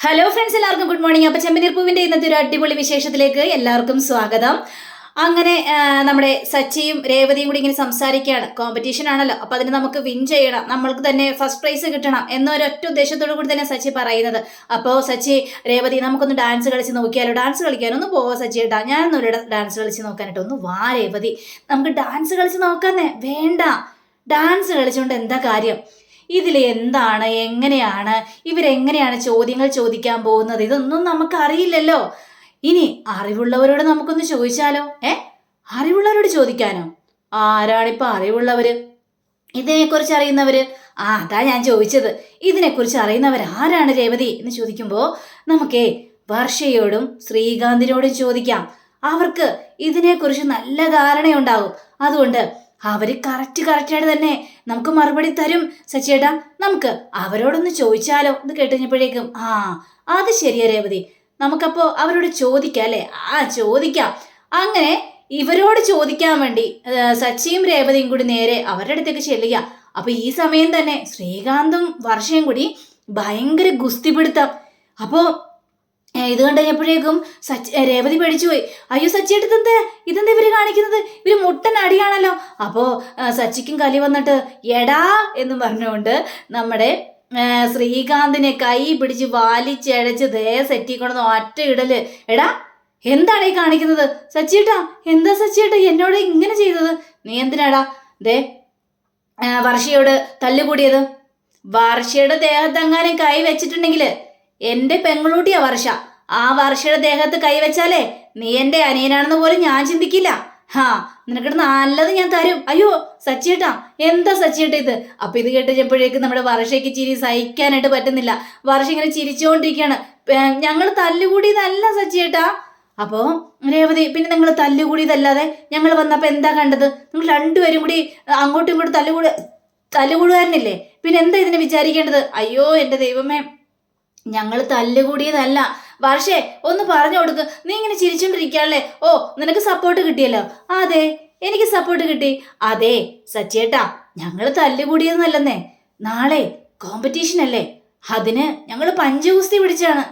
Hello friends, എല്ലാവർക്കും good morning. അപ്പോൾ ചെമ്പനീർ പൂവിൻ്റെ ഇന്നത്തെ ഒരു അടിപൊളി വിശേഷത്തിലേക്ക് എല്ലാവർക്കും സ്വാഗതം. അങ്ങനെ നമ്മുടെ സച്ചിയും രേവതിയും കൂടി ഇങ്ങനെ സംസാരിക്കുകയാണ്. കോമ്പറ്റീഷൻ ആണല്ലോ, അപ്പോൾ അതിന് നമുക്ക് വിൻ ചെയ്യണം, നമ്മൾക്ക് തന്നെ ഫസ്റ്റ് പ്രൈസ് കിട്ടണം എന്നൊരൊറ്റ ഉദ്ദേശത്തോടു കൂടി തന്നെ സച്ചി പറയുന്നത്. അപ്പോൾ സച്ചി, രേവതി നമുക്കൊന്ന് ഡാൻസ് കളിച്ച് നോക്കിയാലോ? ഡാൻസ് കളിക്കാനൊന്നും പോവാ സച്ചി ഏട്ടാ, ഞാനൊന്നുമില്ല ഡാൻസ് കളിച്ച് നോക്കാനായിട്ട്. ഒന്ന് വാ രേവതി, നമുക്ക് ഡാൻസ് കളിച്ച് നോക്കാന്നേ. വേണ്ട, ഡാൻസ് കളിച്ചുകൊണ്ട് എന്താ കാര്യം? ഇതിൽ എന്താണ്, എങ്ങനെയാണ്, ഇവരെങ്ങനെയാണ് ചോദ്യങ്ങൾ ചോദിക്കാൻ പോകുന്നത്, ഇതൊന്നും നമുക്കറിയില്ലല്ലോ. ഇനി അറിവുള്ളവരോട് നമുക്കൊന്ന് ചോദിച്ചാലോ? അറിവുള്ളവരോട് ചോദിക്കാനോ? ആരാണിപ്പോൾ അറിവുള്ളവര്? ഇതിനെക്കുറിച്ച് അറിയുന്നവര്? അതാ ഞാൻ ചോദിച്ചത്, ഇതിനെക്കുറിച്ച് അറിയുന്നവർ ആരാണ് രേവതി എന്ന് ചോദിക്കുമ്പോൾ നമുക്കേ വർഷയോടും ശ്രീകാന്തിനോടും ചോദിക്കാം. അവർക്ക് ഇതിനെക്കുറിച്ച് നല്ല ധാരണയുണ്ടാകും. അതുകൊണ്ട് അവര് കറക്റ്റായിട്ട് തന്നെ നമുക്ക് മറുപടി തരും. സച്ചിയേട്ടാ, നമുക്ക് അവരോടൊന്ന് ചോദിച്ചാലോ എന്ന് കേട്ടുകഴിഞ്ഞപ്പോഴേക്കും അത് ശരിയാ രേവതി, നമുക്കപ്പോ അവരോട് ചോദിക്കാം അല്ലേ? ചോദിക്കാം. അങ്ങനെ ഇവരോട് ചോദിക്കാൻ വേണ്ടി സച്ചിയും രേവതിയും കൂടി നേരെ അവരുടെ അടുത്തേക്ക് ചെല്ലുക. അപ്പൊ ഈ സമയം തന്നെ ശ്രീകാന്തും വർഷയും കൂടി ഭയങ്കര ഗുസ്തി പിടുത്തം. അപ്പോ ഇത് കണ്ടുകഴിഞ്ഞപ്പോഴേക്കും രേവതി പേടിച്ചു പോയി. അയ്യോ സച്ചിയേട്ട, ഇതെന്താ ഇവര് കാണിക്കുന്നത്? ഇവര് മുട്ടൻ അടിയാണല്ലോ. അപ്പോ സച്ചിക്കും കലി വന്നിട്ട് എടാ എന്നും പറഞ്ഞുകൊണ്ട് നമ്മുടെ ശ്രീകാന്തിനെ കൈ പിടിച്ച് വലിച്ചഴച്ച് സെറ്റിക്കൊണ്ടെന്ന് ഒറ്റ ഇടല്. എടാ, എന്താണ് ഈ കാണിക്കുന്നത്? സച്ചിയേട്ടാ, എന്താ സച്ചിയേട്ടാ എന്നോട് ഇങ്ങനെ ചെയ്തത്? നീ എന്തിനാടാ വർഷയോട് തല്ലുകൂടിയത്? വർഷയുടെ ദേഹത്തെങ്ങാനും കൈ വെച്ചിട്ടുണ്ടെങ്കിൽ എന്റെ പെങ്ങളൂട്ടിയാ വർഷ. ആ വർഷയുടെ ദേഹത്ത് കൈവച്ചാലേ നീ എന്റെ അനിയനാണെന്ന് പോലും ഞാൻ ചിന്തിക്കില്ല. നിനക്കിട്ട് നല്ലത് ഞാൻ തരും. അയ്യോ സച്ചിയേട്ടാ, എന്താ സച്ചിയേട്ടാ ഇത്? അപ്പൊ ഇത് കേട്ടപ്പോഴേക്കും നമ്മുടെ വർഷയ്ക്ക് ചിരി സഹിക്കാനായിട്ട് പറ്റുന്നില്ല. വർഷ ഇങ്ങനെ ചിരിച്ചുകൊണ്ടിരിക്കുകയാണ്. ഞങ്ങൾ തല്ലുകൂടിയതല്ല സച്ചിയേട്ടാ. അപ്പോ രേവതി, പിന്നെ നിങ്ങൾ തല്ലുകൂടിയതല്ലാതെ ഞങ്ങൾ വന്നപ്പോ എന്താ കണ്ടത്? നിങ്ങൾ രണ്ടുപേരും കൂടി അങ്ങോട്ടും ഇങ്ങോട്ടും തല്ലുകൂടുകാരനില്ലേ? പിന്നെ എന്താ ഇതിനെ വിചാരിക്കേണ്ടത്? അയ്യോ എന്റെ ദൈവമേ, ഞങ്ങൾ തല്ലുകൂടിയതല്ല. വർഷേ, ഒന്ന് പറഞ്ഞു കൊടുക്ക്. നീ ഇങ്ങനെ ചിരിച്ചോണ്ടിരിക്കുകയല്ലേ? ഓ, നിനക്ക് സപ്പോർട്ട് കിട്ടിയല്ലോ. അതെ, എനിക്ക് സപ്പോർട്ട് കിട്ടി. അതെ സച്ചിയേട്ടാ, ഞങ്ങൾ തല്ലുകൂടിയതെന്നല്ലെന്നേ. നാളെ കോമ്പറ്റീഷൻ അല്ലേ, അതിന് ഞങ്ങൾ പഞ്ചഗുസ്തി പിടിച്ചാണ്.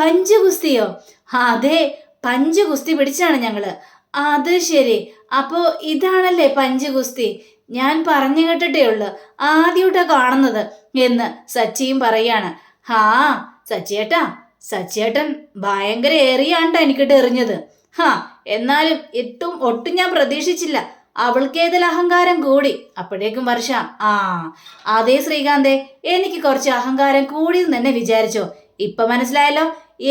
പഞ്ചഗുസ്തിയോ? അതെ, പഞ്ചഗുസ്തി പിടിച്ചാണ് ഞങ്ങള്. അത് ശരി, അപ്പോ ഇതാണല്ലേ പഞ്ചഗുസ്തി? ഞാൻ പറഞ്ഞു കേട്ടിട്ടേ ഉള്ളു, ആദ്യമായിട്ടാ കാണുന്നത് എന്ന് സച്ചിയും പറയാണ്. സച്ചിയേട്ടാ, സച്ചിയേട്ടൻ ഭയങ്കര ഏറിയാണ്ടാ എനിക്കിട്ട് എറിഞ്ഞത്. എന്നാലും ഒട്ടും ഞാൻ പ്രതീക്ഷിച്ചില്ല. അവൾക്കേതിൽ അഹങ്കാരം കൂടി. അപ്പോഴേക്കും വർഷ, അതേ ശ്രീകാന്തേ, എനിക്ക് കുറച്ച് അഹങ്കാരം കൂടിയെന്ന് തന്നെ വിചാരിച്ചോ? ഇപ്പൊ മനസ്സിലായല്ലോ,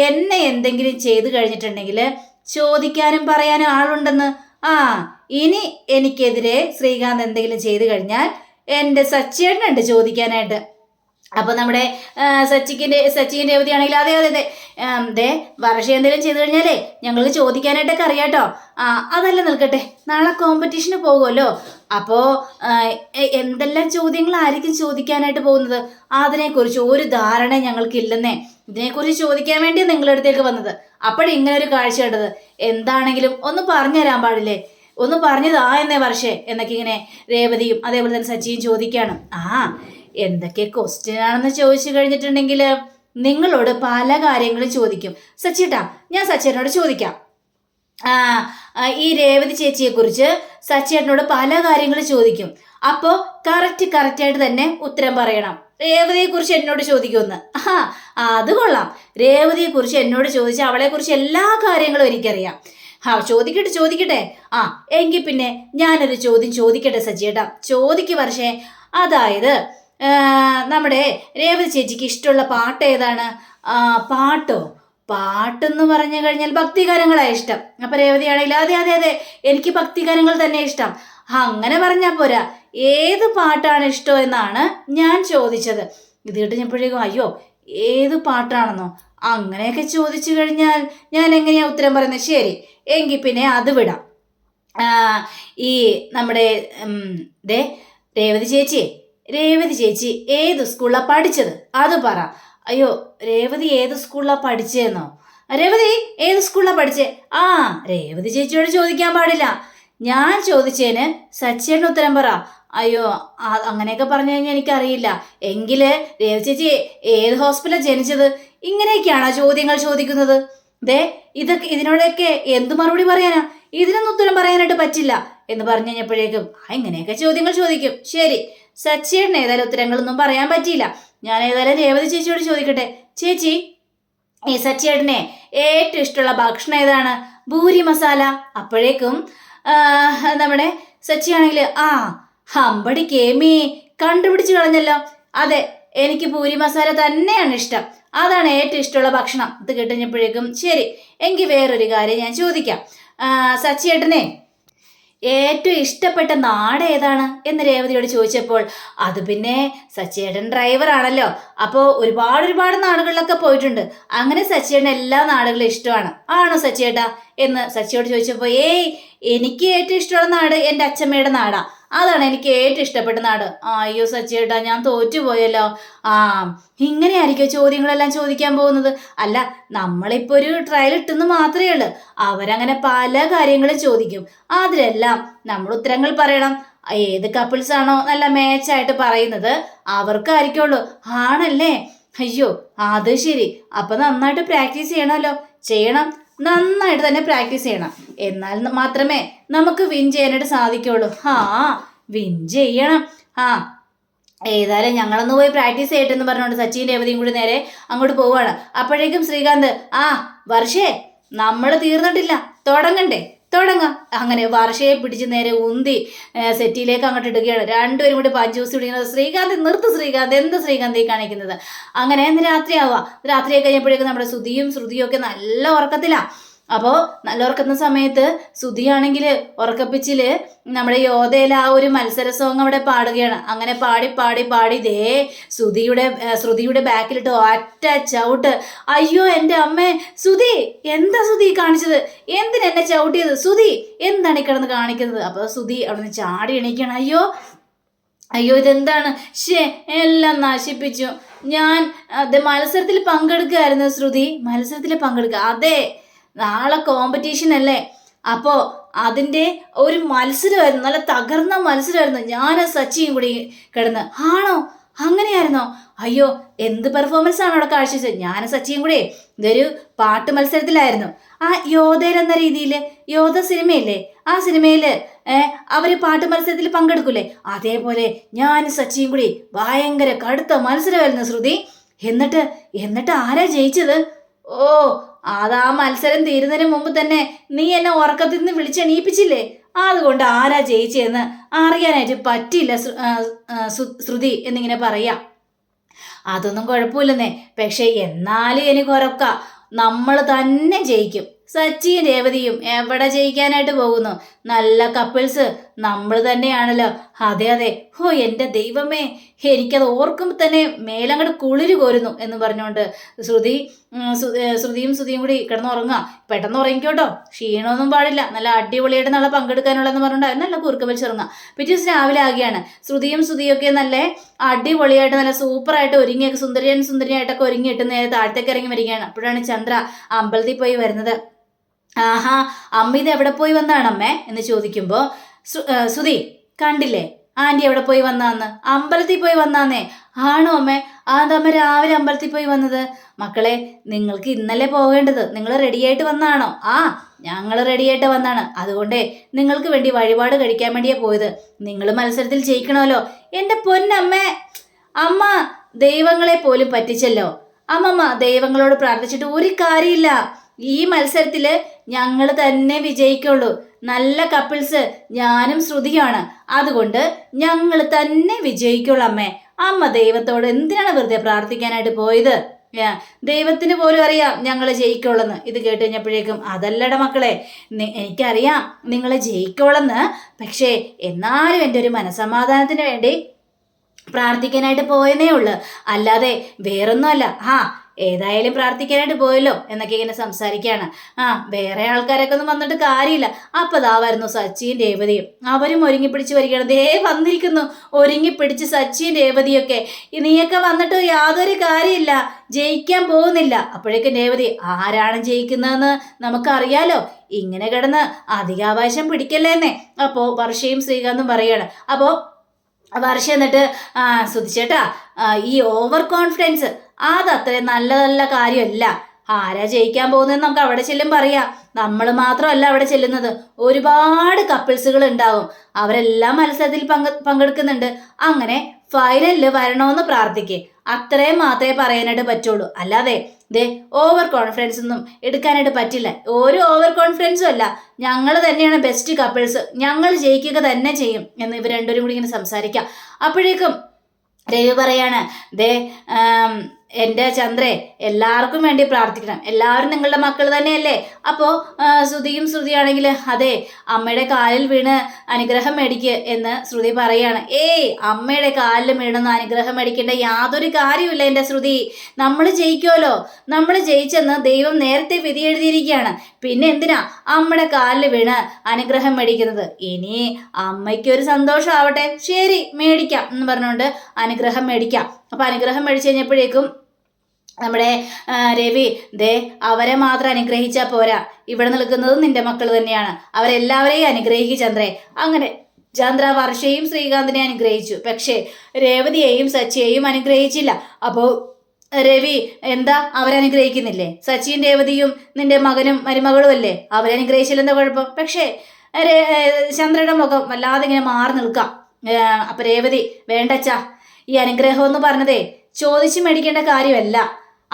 എന്നെ എന്തെങ്കിലും ചെയ്തു കഴിഞ്ഞിട്ടുണ്ടെങ്കിൽ ചോദിക്കാനും പറയാനും ആളുണ്ടെന്ന്. ഇനി എനിക്കെതിരെ ശ്രീകാന്ത് എന്തെങ്കിലും ചെയ്തു കഴിഞ്ഞാൽ എൻ്റെ സച്ചിയേട്ടനുണ്ട് ചോദിക്കാനായിട്ട്. അപ്പൊ നമ്മുടെ സച്ചിൻ രേവതി ആണെങ്കിൽ അതെ വർഷ എന്തെങ്കിലും ചെയ്തു കഴിഞ്ഞാലേ ഞങ്ങൾക്ക് ചോദിക്കാനായിട്ടൊക്കെ അറിയാട്ടോ. അതല്ല നിൽക്കട്ടെ, നാളെ കോമ്പറ്റീഷന് പോകുമല്ലോ. അപ്പോ എന്തെല്ലാം ചോദ്യങ്ങളായിരിക്കും ചോദിക്കാനായിട്ട് പോകുന്നത്? അതിനെക്കുറിച്ച് ഒരു ധാരണ ഞങ്ങൾക്കില്ലെന്നേ. ഇതിനെക്കുറിച്ച് ചോദിക്കാൻ വേണ്ടി നിങ്ങളുടെ അടുത്തേക്ക് വന്നത്. അപ്പോഴിങ്ങനെ ഒരു കാഴ്ച കണ്ടത്. എന്താണെങ്കിലും ഒന്ന് പറഞ്ഞു തരാൻ പാടില്ലേ? ഒന്ന് പറഞ്ഞതാ എന്നേ വർഷേ എന്നൊക്കെ ഇങ്ങനെ രേവതിയും അതേപോലെ തന്നെ സച്ചിയും ചോദിക്കുകയാണ്. എന്തൊക്കെ ക്വസ്റ്റ്യൻ ആണെന്ന് ചോദിച്ചു കഴിഞ്ഞിട്ടുണ്ടെങ്കിൽ നിങ്ങളോട് പല കാര്യങ്ങളും ചോദിക്കും. സച്ചിയേട്ടാ, ഞാൻ സച്ചിയേട്ടനോട് ചോദിക്കാം. ഈ രേവതി ചേച്ചിയെ കുറിച്ച് സച്ചിയേട്ടനോട് പല കാര്യങ്ങളും ചോദിക്കും. അപ്പോ കറക്റ്റായിട്ട് തന്നെ ഉത്തരം പറയണം. രേവതിയെ കുറിച്ച് എന്നോട് ചോദിക്കുമെന്ന്. അത് കൊള്ളാം. രേവതിയെ കുറിച്ച് എന്നോട് ചോദിച്ച അവളെ കുറിച്ച് എല്ലാ കാര്യങ്ങളും എനിക്കറിയാം. ചോദിക്കട്ടെ. എങ്കിൽ പിന്നെ ഞാനൊരു ചോദ്യം ചോദിക്കട്ടെ സച്ചിയേട്ടാ? ചോദിക്ക് വർഷേ. അതായത് നമ്മുടെ രേവതി ചേച്ചിക്ക് ഇഷ്ടമുള്ള പാട്ട് ഏതാണ്? പാട്ടെന്ന് പറഞ്ഞു കഴിഞ്ഞാൽ ഭക്തിഗാനങ്ങളാണ് ഇഷ്ടം. അപ്പൊ രേവതിയാണെങ്കിൽ അതെ എനിക്ക് ഭക്തിഗാനങ്ങൾ തന്നെ ഇഷ്ടം. അങ്ങനെ പറഞ്ഞാൽ പോരാ, ഏത് പാട്ടാണ് ഇഷ്ടം എന്നാണ് ഞാൻ ചോദിച്ചത്. ഇത് കിട്ടുമ്പോഴേക്കും അയ്യോ ഏത് പാട്ടാണെന്നോ? അങ്ങനെയൊക്കെ ചോദിച്ചു കഴിഞ്ഞാൽ ഞാൻ എങ്ങനെയാ ഉത്തരം പറയുന്നത്? ശരി, എങ്കിൽ പിന്നെ അത് വിടാം. ഈ നമ്മുടെ രേവതി ചേച്ചി ഏത് സ്കൂളിലാണ് പഠിച്ചത്? അത് പറ. അയ്യോ, രേവതി ഏത് സ്കൂളിലാണ് പഠിച്ചതെന്നോ? രേവതി ഏത് സ്കൂളിലാണ് പഠിച്ചേ? രേവതി ചേച്ചിയോട് ചോദിക്കാൻ പാടില്ല. ഞാൻ ചോദിച്ചതിന് സച്ചിയേട്ടൻ ഉത്തരം പറ. അയ്യോ അങ്ങനെയൊക്കെ പറഞ്ഞു കഴിഞ്ഞാൽ എനിക്കറിയില്ല. എങ്കില് രേവതി ചേച്ചി ഏത് ഹോസ്പിറ്റലാണ് ജനിച്ചത്? ഇങ്ങനെയൊക്കെയാണോ ചോദ്യങ്ങൾ ചോദിക്കുന്നത്? ദേ ഇതിനോടൊക്കെ എന്ത് മറുപടി പറയാനാ? ഇതിനൊന്നും ഉത്തരം പറയാനായിട്ട് പറ്റില്ല എന്ന് പറഞ്ഞു കഴിഞ്ഞപ്പോഴേക്കും ഇങ്ങനെയൊക്കെ ചോദ്യങ്ങൾ ചോദിക്കും. ശരി, സച്ചിയേട്ടന് ഏതായാലും ഉത്തരങ്ങളൊന്നും പറയാൻ പറ്റിയില്ല. ഞാൻ ഏതായാലും രേവതി ചേച്ചിയോട് ചോദിക്കട്ടെ. ചേച്ചി, ഈ സച്ചിയേട്ടനെ ഏറ്റവും ഇഷ്ടമുള്ള ഭക്ഷണം ഏതാണ്? ഭൂരി മസാല. അപ്പോഴേക്കും നമ്മുടെ സച്ചിയാണെങ്കിൽ ഹമ്പടി കേമി കണ്ടുപിടിച്ചു കളഞ്ഞല്ലോ. അതെ, എനിക്ക് പൂരി മസാല തന്നെയാണ് ഇഷ്ടം. അതാണ് ഏറ്റവും ഇഷ്ടമുള്ള ഭക്ഷണം. ഇത് കിട്ടുന്നപ്പോഴേക്കും ശരി, എങ്കിൽ വേറൊരു കാര്യം ഞാൻ ചോദിക്കാം. സച്ചിയേട്ടനെ ഏറ്റവും ഇഷ്ടപ്പെട്ട നാട് ഏതാണ് എന്ന് രേവതിയോട് ചോദിച്ചപ്പോൾ അത് പിന്നെ സച്ചിയേട്ടൻ ഡ്രൈവറാണല്ലോ, അപ്പോൾ ഒരുപാട് നാടുകളിലൊക്കെ പോയിട്ടുണ്ട്. അങ്ങനെ സച്ചിയേട്ടൻ എല്ലാ നാടുകളും ഇഷ്ടമാണ്. ആണോ സച്ചിയേട്ടാ എന്ന് സച്ചിയോട് ചോദിച്ചപ്പോൾ എനിക്ക് ഏറ്റവും ഇഷ്ടമുള്ള നാട് എൻ്റെ അച്ഛമ്മയുടെ നാടാ. അതാണ് എനിക്ക് ഏറ്റവും ഇഷ്ടപ്പെട്ട നാട്. അയ്യോ സച്ചിയേട്ടാ, ഞാൻ തോറ്റുപോയല്ലോ. ഇങ്ങനെയായിരിക്കും ചോദ്യങ്ങളെല്ലാം ചോദിക്കാൻ പോകുന്നത്? അല്ല, നമ്മളിപ്പോൾ ഒരു ട്രയൽ ഇട്ടെന്ന് മാത്രമേ ഉള്ളൂ. അവരങ്ങനെ പല കാര്യങ്ങളും ചോദിക്കും. അതിലെല്ലാം നമ്മൾ ഉത്തരങ്ങൾ പറയണം. ഏത് കപ്പിൾസ് ആണോ നല്ല മാച്ചായിട്ട് പറയുന്നത് അവർക്കായിരിക്കുള്ളൂ. ആണല്ലേ? അയ്യോ, അത് ശരി. അപ്പൊ നന്നായിട്ട് പ്രാക്ടീസ് ചെയ്യണമല്ലോ. ചെയ്യണം, നന്നായിട്ട് തന്നെ പ്രാക്ടീസ് ചെയ്യണം. എന്നാൽ മാത്രമേ നമുക്ക് വിൻ ചെയ്യാനായിട്ട് സാധിക്കുള്ളൂ. വിൻ ചെയ്യണം. ഏതായാലും ഞങ്ങളൊന്ന് പോയി പ്രാക്ടീസ് ചെയ്യട്ടെ എന്ന് പറഞ്ഞുകൊണ്ട് സച്ചിൻ രേവതിയും കൂടി നേരെ അങ്ങോട്ട് പോവുകയാണ്. അപ്പോഴേക്കും ശ്രീകാന്ത് വർഷേ, നമ്മൾ തീർന്നിട്ടില്ല, തുടങ്ങാം. അങ്ങനെ വർഷയെ പിടിച്ച് നേരെ ഉന്തി സെറ്റിയിലേക്ക് അങ്ങോട്ട് ഇടുകയാണ്. രണ്ടുപേരും കൂടി പഞ്ചൂസ് പിടിക്കുന്നത്. ശ്രീകാന്ത് നിർത്ത്, ശ്രീകാന്ത് എന്ത് ശ്രീകാന്ത് ഈ കാണിക്കുന്നത്? അങ്ങനെ രാത്രിയാവുക. രാത്രിയായി കഴിഞ്ഞപ്പോഴേക്കും നമ്മുടെ ശ്രുതിയും ഒക്കെ നല്ല ഉറക്കത്തിലാണ്. അപ്പോൾ നല്ല ഉറക്കുന്ന സമയത്ത് ശ്രുതിയാണെങ്കിൽ ഉറക്കപ്പിച്ചില് നമ്മുടെ യോധയിലെ ഒരു മത്സര സോങ് അവിടെ പാടുകയാണ്. അങ്ങനെ പാടി ദേ ശ്രുതിയുടെ ബാക്കിലിട്ട് ഒറ്റ ചവിട്ട്. അയ്യോ എൻ്റെ അമ്മേ, ശ്രുതി എന്താ ശ്രുതി കാണിച്ചത്? എന്തിനെന്നെ ചവിട്ടിയത്? ശ്രുതി എന്താണ് ഈ കിടന്ന് കാണിക്കുന്നത്? അപ്പോൾ ശ്രുതി അവിടെ നിന്ന് ചാടി എണീക്കുകയാണ്. അയ്യോ ഇതെന്താണ്? എല്ലാം നശിപ്പിച്ചു. ഞാൻ മത്സരത്തിൽ പങ്കെടുക്കുകയായിരുന്നു ശ്രുതി. മത്സരത്തിൽ പങ്കെടുക്കുക? അതെ, നാളെ കോമ്പറ്റീഷൻ അല്ലേ, അപ്പോൾ അതിൻ്റെ ഒരു മത്സരമായിരുന്നു. നല്ല തകർന്ന മത്സരമായിരുന്നു. ഞാൻ സച്ചിയും കൂടി കിടന്ന്. ആണോ? അങ്ങനെയായിരുന്നോ? അയ്യോ, എന്ത് പെർഫോമൻസ് ആണ് അവിടെ കാഴ്ചവെച്ചത്? ഞാൻ സച്ചിയും കൂടി ഇതൊരു പാട്ട് മത്സരത്തിലായിരുന്നു. യോധയിൽ എന്ന രീതിയിൽ, യോധ സിനിമയില്ലേ, ആ സിനിമയിൽ അവർ പാട്ട് മത്സരത്തിൽ പങ്കെടുക്കൂലേ, അതേപോലെ ഞാൻ സച്ചിയും കൂടി ഭയങ്കര കടുത്ത മത്സരമായിരുന്നു ശ്രുതി. എന്നിട്ട് ആരാ ജയിച്ചത്? അതാ മത്സരം തീരുന്നതിന് മുമ്പ് തന്നെ നീ എന്നെ ഉറക്കത്തിൽ നിന്ന് വിളിച്ചെണീപ്പിച്ചില്ലേ? അതുകൊണ്ട് ആരാ ജയിച്ചതെന്ന് അറിയാനായിട്ട് പറ്റില്ല ശ്രുതി എന്നിങ്ങനെ പറയാം. അതൊന്നും കുഴപ്പമില്ലെന്നേ, പക്ഷെ എന്നാലും എനിക്ക് ഉറക്കാം, നമ്മൾ തന്നെ ജയിക്കും. സച്ചിൻ രേവതിയും എവിടെ ജയിക്കാനായിട്ട് പോകുന്നു? നല്ല കപ്പിൾസ് നമ്മൾ തന്നെയാണല്ലോ. അതെ. എൻ്റെ ദൈവമേ, എനിക്കത് ഓർക്കുമ്പോൾ തന്നെ മേലങ്ങോട്ട് കുളിര് കോരുന്നു എന്ന് പറഞ്ഞുകൊണ്ട് ശ്രുതിയും കൂടി കിടന്നുറങ്ങുക. പെട്ടെന്ന് ഉറങ്ങിക്കോട്ടോ, ക്ഷീണമൊന്നും പാടില്ല, നല്ല അടിപൊളിയായിട്ട് നാളെ പങ്കെടുക്കാനുള്ളതെന്ന് പറഞ്ഞിട്ട് നല്ല കുറുക്ക വലിച്ചിറങ്ങുക. പിറ്റേ ദിവസം രാവിലെ ആകുകയാണ്. ശ്രുതിയൊക്കെ നല്ല അടിപൊളിയായിട്ട് നല്ല സൂപ്പറായിട്ട് ഒരുങ്ങിയൊക്കെ സുന്ദരിയായിട്ടൊക്കെ ഒരുങ്ങിയിട്ട് നേരെ താഴത്തേക്ക് ഇറങ്ങി വരികയാണ്. അപ്പോഴാണ് ചന്ദ്ര അമ്പലത്തിൽ പോയി വരുന്നത്. അമ്മ ഇത് എവിടെ പോയി വന്നാണ് അമ്മേ എന്ന് ചോദിക്കുമ്പോൾ ശ്രുതി കണ്ടില്ലേ ആൻറ്റി എവിടെ പോയി വന്നാന്ന്? അമ്പലത്തിൽ പോയി വന്നാന്നേ. ആണോ അമ്മേ? അതമ്മ രാവിലെ അമ്പലത്തിൽ പോയി വന്നത്. മക്കളെ, നിങ്ങൾക്ക് ഇന്നലെ പോകേണ്ടത്, നിങ്ങൾ റെഡിയായിട്ട് വന്നാണോ? ഞങ്ങൾ റെഡിയായിട്ട് വന്നാണ്. അതുകൊണ്ടേ നിങ്ങൾക്ക് വേണ്ടി വഴിപാട് കഴിക്കാൻ വേണ്ടിയാ പോയത്. നിങ്ങൾ മത്സരത്തിൽ ജയിക്കണമല്ലോ. എൻ്റെ പൊന്നമ്മേ, അമ്മ ദൈവങ്ങളെ പോലും പറ്റിച്ചല്ലോ. അമ്മമ്മ ദൈവങ്ങളോട് പ്രാർത്ഥിച്ചിട്ട് ഒരു കാര്യമില്ല. ഈ മത്സരത്തിൽ ഞങ്ങൾ തന്നെ വിജയിക്കുള്ളൂ. നല്ല കപ്പിൾസ് ഞാനും ശ്രുതിയാണ്. അതുകൊണ്ട് ഞങ്ങൾ തന്നെ വിജയിക്കുള്ളൂ അമ്മേ. അമ്മ ദൈവത്തോട് എന്തിനാണ് വെറുതെ പ്രാർത്ഥിക്കാനായിട്ട് പോയത്? ദൈവത്തിന് പോലും അറിയാം ഞങ്ങൾ ജയിക്കുള്ളെന്ന്. ഇത് കേട്ട് കഴിഞ്ഞപ്പോഴേക്കും അതല്ലട മക്കളെ, എനിക്കറിയാം നിങ്ങൾ ജയിക്കുള്ളെന്ന്. പക്ഷേ എന്നാലും എൻ്റെ ഒരു മനസമാധാനത്തിന് വേണ്ടി പ്രാർത്ഥിക്കാനായിട്ട് പോയെന്നേ ഉള്ളു, അല്ലാതെ വേറൊന്നുമല്ല. ഏതായാലും പ്രാർത്ഥിക്കാനായിട്ട് പോയല്ലോ എന്നൊക്കെ ഇങ്ങനെ സംസാരിക്കുകയാണ്. വേറെ ആൾക്കാരൊക്കെ ഒന്നും വന്നിട്ട് കാര്യമില്ല. അപ്പോൾ ദാ വരുന്നു സച്ചിൻ രേവതിയും. അവരും ഒരുങ്ങിപ്പിടിച്ച് വരികയാണ്. ദേ വന്നിരിക്കുന്നു ഒരുങ്ങിപ്പിടിച്ച് സച്ചിൻ രേവതിയൊക്കെ. നീയൊക്കെ വന്നിട്ട് യാതൊരു കാര്യമില്ല, ജയിക്കാൻ പോകുന്നില്ല. അപ്പോഴേക്കും രേവതി, ആരാണ് ജയിക്കുന്നതെന്ന് നമുക്കറിയാലോ, ഇങ്ങനെ കിടന്ന് അധികാവകാശം പിടിക്കല്ലേന്നേ. അപ്പോൾ വർഷയും ശ്രീകാന്തും പറയാണ്. അപ്പോൾ വർഷ എന്നിട്ട് ശ്രുതിച്ചേട്ടാ, ഈ ഓവർ കോൺഫിഡൻസ് അതത്രയും നല്ല കാര്യമല്ല. ആരാ ജയിക്കാൻ പോകുന്നത് നമുക്ക് അവിടെ ചെല്ലും പറയാം. നമ്മൾ മാത്രമല്ല അവിടെ ചെല്ലുന്നത്, ഒരുപാട് കപ്പിൾസുകൾ ഉണ്ടാവും. അവരെല്ലാം മത്സരത്തിൽ പങ്കെടുക്കുന്നുണ്ട്. അങ്ങനെ ഫൈനലിൽ വരണമെന്ന് പ്രാർത്ഥിക്കേ. അത്രയും മാത്രമേ പറയാനായിട്ട് പറ്റുള്ളൂ. അല്ലാതെ ഓവർ കോൺഫിഡൻസ് ഒന്നും എടുക്കാനായിട്ട് പറ്റില്ല. ഒരു ഓവർ കോൺഫിഡൻസും അല്ല, ഞങ്ങൾ തന്നെയാണ് ബെസ്റ്റ് കപ്പിൾസ്, ഞങ്ങൾ ജയിക്കുക തന്നെ ചെയ്യും എന്ന് ഇവർ രണ്ടുപേരും കൂടി ഇങ്ങനെ സംസാരിക്കാം. അപ്പോഴേക്കും രവി പറയാണ്, എൻ്റെ ചന്ദ്രേ, എല്ലാവർക്കും വേണ്ടി പ്രാർത്ഥിക്കണം. എല്ലാവരും നിങ്ങളുടെ മക്കൾ തന്നെയല്ലേ. അപ്പോൾ ശ്രുതിയാണെങ്കിൽ അതെ, അമ്മയുടെ കാലിൽ വീണ് അനുഗ്രഹം മേടിക്കുക എന്ന് ശ്രുതി പറയാണ്. അമ്മയുടെ കാലിൽ വീണെന്ന് അനുഗ്രഹം മേടിക്കേണ്ട യാതൊരു കാര്യമില്ല എൻ്റെ ശ്രുതി. നമ്മൾ ജയിക്കുമല്ലോ, നമ്മൾ ജയിച്ചെന്ന് ദൈവം നേരത്തെ വിധി എഴുതിയിരിക്കുകയാണ്. പിന്നെ എന്തിനാ അമ്മയുടെ കാലിൽ വീണ് അനുഗ്രഹം മേടിക്കുന്നത്? ഇനി അമ്മയ്ക്കൊരു സന്തോഷമാവട്ടെ, ശരി മേടിക്കാം എന്ന് പറഞ്ഞുകൊണ്ട് അനുഗ്രഹം മേടിക്കാം. അപ്പം അനുഗ്രഹം മേടിച്ചു കഴിഞ്ഞപ്പോഴേക്കും നമ്മുടെ രവി, അവരെ മാത്രം അനുഗ്രഹിച്ചാൽ പോരാ, ഇവിടെ നിൽക്കുന്നതും നിന്റെ മക്കൾ തന്നെയാണ്, അവരെല്ലാവരെയും അനുഗ്രഹിക്കും ചന്ദ്രേ. അങ്ങനെ ചന്ദ്ര വർഷയും ശ്രീകാന്തിനെ അനുഗ്രഹിച്ചു. പക്ഷേ രേവതിയെയും സച്ചിയെയും അനുഗ്രഹിച്ചില്ല. അപ്പോൾ രവി എന്താ അവരനുഗ്രഹിക്കുന്നില്ലേ? സച്ചിയും രേവതിയും നിന്റെ മകനും മരുമകളും അല്ലേ, അവരനുഗ്രഹിച്ചില്ലെന്താ കുഴപ്പം? പക്ഷേ ചന്ദ്രയുടെ മുഖം വല്ലാതെ ഇങ്ങനെ മാറി നിൽക്കാം. അപ്പൊ രേവതി, വേണ്ടച്ചാ, ഈ അനുഗ്രഹം എന്ന് പറഞ്ഞതേ ചോദിച്ചു മേടിക്കേണ്ട കാര്യമല്ല,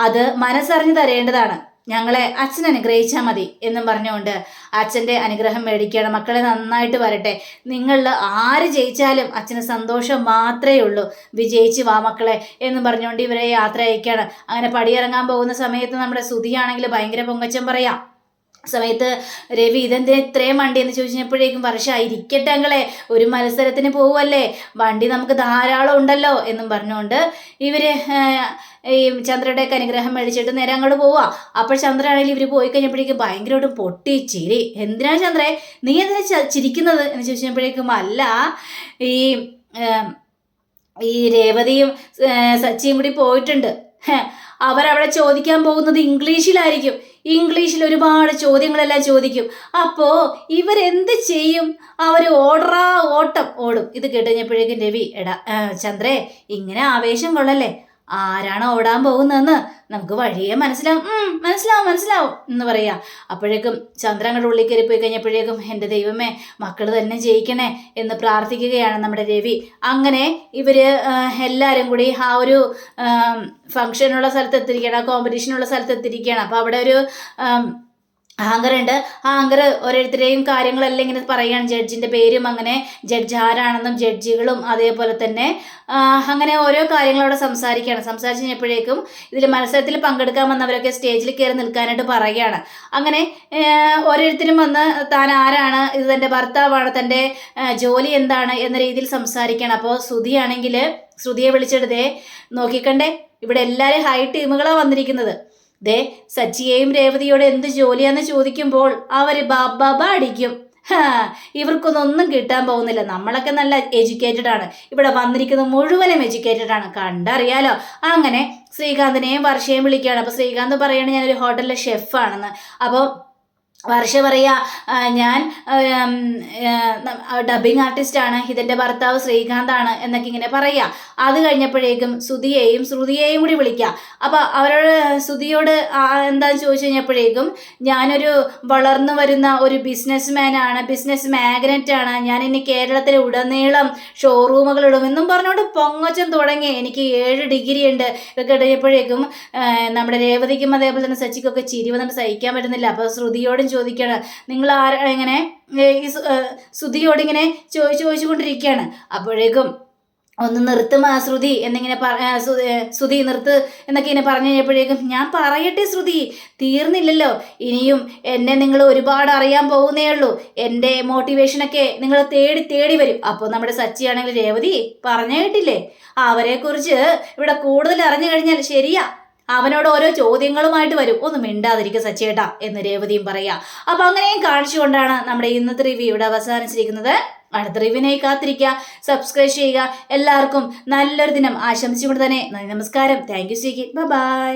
അത് മനസ്സറിഞ്ഞു തരേണ്ടതാണ്. ഞങ്ങളെ അച്ഛൻ അനുഗ്രഹിച്ചാൽ മതി എന്നും പറഞ്ഞുകൊണ്ട് അച്ഛൻ്റെ അനുഗ്രഹം മേടിക്കുകയാണ്. മക്കളെ നന്നായിട്ട് വരട്ടെ, നിങ്ങളിൽ ആര് ജയിച്ചാലും അച്ഛന് സന്തോഷം മാത്രമേ ഉള്ളൂ, വിജയിച്ച് വാ മക്കളെ എന്നും പറഞ്ഞുകൊണ്ട് ഇവരെ യാത്ര അയക്കുകയാണ്. അങ്ങനെ പടിയിറങ്ങാൻ പോകുന്ന സമയത്ത് നമ്മുടെ ശ്രുതിയാണെങ്കിൽ ഭയങ്കര പൊങ്ങച്ചം പറയാം. സമയത്ത് രവി, ഇതെന്തിനാ ഇത്രയും വണ്ടി എന്ന് ചോദിച്ചപ്പോഴേക്കും വർഷ, ഇരിക്കട്ടെ അങ്ങളെ, ഒരു മത്സരത്തിന് പോവല്ലേ, വണ്ടി നമുക്ക് ധാരാളം ഉണ്ടല്ലോ എന്നും പറഞ്ഞുകൊണ്ട് ഇവര് ഈ ചന്ദ്രയുടെയൊക്കെ അനുഗ്രഹം മേടിച്ചിട്ട് നേരെ അങ്ങോട്ട് പോവാ. അപ്പോൾ ചന്ദ്രയാണെങ്കിൽ ഇവർ പോയി കഴിഞ്ഞപ്പോഴേക്കും ഭയങ്കരമായിട്ടും പൊട്ടി ചിരി. എന്തിനാ ചന്ദ്രേ, നീ എന്തിനാ ചിരിക്കുന്നത് എന്ന് ചോദിച്ചപ്പോഴേക്കും, അല്ല, ഈ രേവതിയും സച്ചിയും കൂടി പോയിട്ടുണ്ട്, അവരവിടെ ചോദിക്കാൻ പോകുന്നത് ഇംഗ്ലീഷിലായിരിക്കും. ഇംഗ്ലീഷിൽ ഒരുപാട് ചോദ്യങ്ങളെല്ലാം ചോദിക്കും. അപ്പോൾ ഇവരെന്ത് ചെയ്യും? അവർ ഓട്ടം ഓടും. ഇത് കേട്ടുകഴിഞ്ഞപ്പോഴേക്കും രവി, എടാ ചന്ദ്രേ, ഇങ്ങനെ ആവേശം കൊള്ളല്ലേ, ആരാണ് ഓടാൻ പോകുന്നതെന്ന് നമുക്ക് വഴിയെ മനസ്സിലാവും എന്ന് പറയാ. അപ്പോഴേക്കും ചന്ദ്ര അങ്ങോട്ട് ഉള്ളിൽ കയറി പോയി കഴിഞ്ഞപ്പോഴേക്കും, എൻ്റെ ദൈവമേ, മക്കൾ തന്നെ ജയിക്കണേ എന്ന് പ്രാർത്ഥിക്കുകയാണ് നമ്മുടെ രവി. അങ്ങനെ ഇവര് എല്ലാവരും കൂടി ആ ഒരു ഫംഗ്ഷനുള്ള സ്ഥലത്ത് എത്തിയിരിക്കുകയാണ്, കോമ്പറ്റീഷനുള്ള സ്ഥലത്ത് എത്തിയിരിക്കുകയാണ്. അപ്പോൾ അവിടെ ഒരു ആങ്കറുണ്ട്. ആ ആങ്കർ ഓരോരുത്തരെയും കാര്യങ്ങളെല്ലാം ഇങ്ങനെ പറയുകയാണ്, ജഡ്ജിൻ്റെ പേരും അങ്ങനെ ജഡ്ജ് ആരാണെന്നും ജഡ്ജികളും അതേപോലെ തന്നെ അങ്ങനെ ഓരോ കാര്യങ്ങളവിടെ സംസാരിക്കുകയാണ്. സംസാരിച്ച് കഴിഞ്ഞപ്പോഴേക്കും ഇതിൽ മത്സരത്തിൽ പങ്കെടുക്കാൻ വന്നവരൊക്കെ സ്റ്റേജിൽ കയറി നിൽക്കാനായിട്ട് പറയുകയാണ്. അങ്ങനെ ഓരോരുത്തരും വന്ന് താൻ ആരാണ്, ഇത് തൻ്റെ ഭർത്താവാണ്, തൻ്റെ ജോലി എന്താണ് എന്ന രീതിയിൽ സംസാരിക്കുകയാണ്. അപ്പോൾ ശ്രുതിയെ വിളിച്ചെടുത്തേ, നോക്കിക്കണ്ടേ, ഇവിടെ എല്ലാവരും ഹൈ ടീമുകളാണ് വന്നിരിക്കുന്നത്. സച്ചിയെയും രേവതിയോട് എന്ത് ജോലിയാന്ന് ചോദിക്കുമ്പോൾ അവർ ബാബാബ അടിക്കും. ഇവർക്കൊന്നും കിട്ടാൻ പോകുന്നില്ല, നമ്മളൊക്കെ നല്ല എഡ്യൂക്കേറ്റഡ് ആണ്, ഇവിടെ വന്നിരിക്കുന്നത് മുഴുവനും എഡ്യൂക്കേറ്റഡ് ആണ്, കണ്ടറിയാലോ. അങ്ങനെ ശ്രീകാന്തിനെയും വർഷയെയും വിളിക്കുകയാണ്. അപ്പോൾ ശ്രീകാന്ത് പറയണേ, ഞാനൊരു ഹോട്ടലിലെ ഷെഫാണെന്ന്. അപ്പോൾ വർഷ പറയാ, ഞാൻ ഡബിങ് ആർട്ടിസ്റ്റാണ്, ഇതിൻ്റെ ഭർത്താവ് ശ്രീകാന്താണ് എന്നൊക്കെ ഇങ്ങനെ പറയാ. അത് കഴിഞ്ഞപ്പോഴേക്കും ശ്രുതിയെയും കൂടി വിളിക്കാം. അപ്പോൾ അവരോട് ശ്രുതിയോട് എന്താണെന്ന് ചോദിച്ചു കഴിഞ്ഞപ്പോഴേക്കും, ഞാനൊരു വളർന്നു വരുന്ന ഒരു ബിസിനസ് മാഗ്നറ്റാണ്, ഞാൻ ഇനി കേരളത്തിൽ ഉടനീളം ഷോറൂമുകൾ ഇടുമെന്നും പറഞ്ഞുകൊണ്ട് പൊങ്ങച്ചം തുടങ്ങി. എനിക്ക് 7 ഡിഗ്രി ഉണ്ട്. ഇതൊക്കെ കഴിഞ്ഞപ്പോഴേക്കും നമ്മുടെ രേവതിക്കും അതേപോലെ തന്നെ സച്ചിക്കൊക്കെ ചിരി വന്നിട്ട് സഹിക്കാൻ പറ്റുന്നില്ല. അപ്പോൾ ശ്രുതിയോടും ചോദിക്കുകയാണ്, നിങ്ങൾ ഇങ്ങനെ ഈ ശ്രുതിയോടിങ്ങനെ ചോദിച്ചുകൊണ്ടിരിക്കുകയാണ്. അപ്പോഴേക്കും ഒന്ന് നിർത്തും ശ്രുതി എന്നിങ്ങനെ ശ്രുതി നിർത്ത് എന്നൊക്കെ ഇങ്ങനെ പറഞ്ഞു കഴിഞ്ഞപ്പോഴേക്കും, ഞാൻ പറയട്ടെ ശ്രുതി, തീർന്നില്ലല്ലോ, ഇനിയും എന്നെ നിങ്ങൾ ഒരുപാട് അറിയാൻ പോകുന്നേ ഉള്ളൂ, എൻ്റെ മോട്ടിവേഷനൊക്കെ നിങ്ങൾ തേടി വരും. അപ്പോൾ നമ്മുടെ സച്ചിയാണെങ്കിൽ, രേവതി പറഞ്ഞു കേട്ടില്ലേ, അവരെക്കുറിച്ച് ഇവിടെ കൂടുതൽ അറിഞ്ഞു കഴിഞ്ഞാൽ ശരിയാ, അവനോട് ഓരോ ചോദ്യങ്ങളുമായിട്ട് വരും, ഒന്ന് മിണ്ടാതിരിക്കുക സച്ചേട്ടാ എന്ന് രേവതിയും പറയാ. അപ്പൊ അങ്ങനെയും കാണിച്ചുകൊണ്ടാണ് നമ്മുടെ ഇന്നത്തെ റിവ്യൂ ഇവിടെ അവസാനിച്ചിരിക്കുന്നത്. അടുത്ത റിവ്യൂവിനായി കാത്തിരിക്കുക, സബ്സ്ക്രൈബ് ചെയ്യുക. എല്ലാവർക്കും നല്ലൊരു ദിനം ആശംസിച്ചുകൊണ്ട് തന്നെ നമസ്കാരം. Thank you. ബൈ.